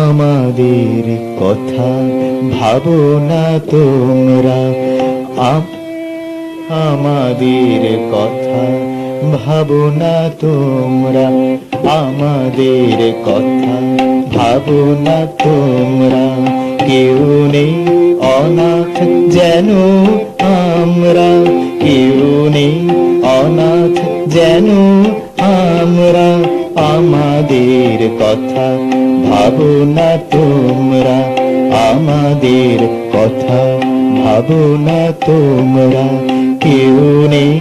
আমাদের কথা ভাবো না তোমরা, আমাদের কথা ভাবো না তোমরা, আমাদের কথা ভাবো না তোমরা। কেউ নেই অনাথ যেন আমরা, কেউ নেই অনাথ যেন আমরা। আমাদের কথা ভাবো না তোমরা, আমাদের কথা ভাবো না তোমরা। কেউ নেই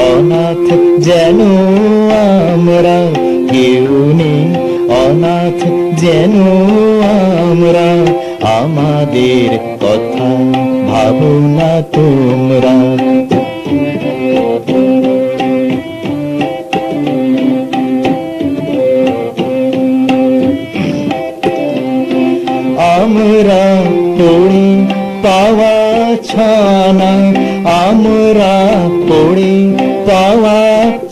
অনাথ যেন আমরা, কেউ নেই অনাথ যেন আমরা। আমাদের কথা ভাবো না তোমরা। আমরা পড়ি পাওয়া ছানা, আমরা পড়ি পাওয়া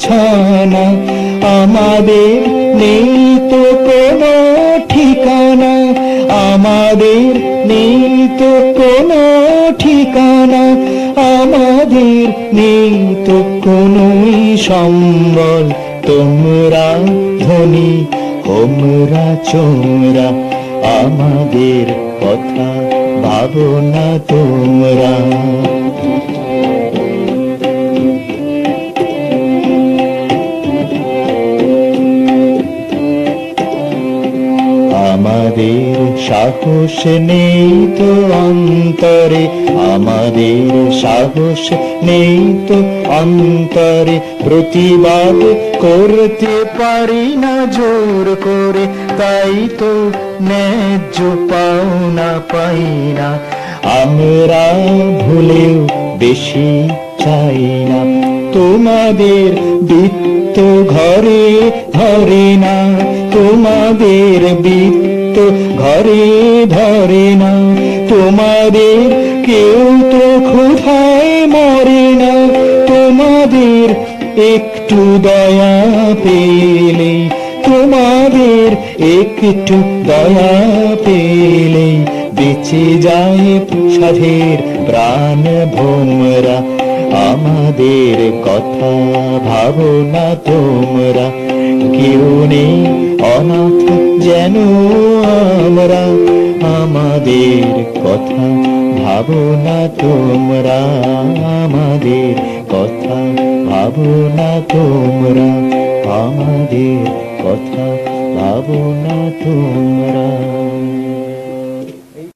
ছানা। আমাদের নেই তো কোনো ঠিকানা, আমাদের নেই তো কোনো ঠিকানা। আমাদের নেই তো কোনোই সম্বল, তোমরা ধনী তোমরা চোরা। আমাদের কথা ভাবো না তোমরা। আমাদের সাহস নেই তো অন্তরে, আমাদের সাহস নেই তো অন্তরে। প্রতিবাদ করতে পারি না জোর করে, তাই তো ন্যায্য পাওনা পাই না। আমরা ভুলেও বেশি চাই না, তোমাদের বৃত্ত ঘরে ধরে না, তোমাদের বৃত্ত ঘরে ধরে না। তোমাদের কেউ তো ক্ষুধায় মরে না, তোমাদের একটু দয়া পেলে, তোমাদের একটু দয়া পেলে বেঁচে যায় সাধের প্রাণ ভোমরা। আমাদের কথা ভাবো না তোমরা, কেউ নেই অনাথ যেন আমরা। আমাদের কথা ভাবো না তোমরা, আমাদের কথা ভাবো না তোমরা। আমাদের কথা ভাবো না তোমরা।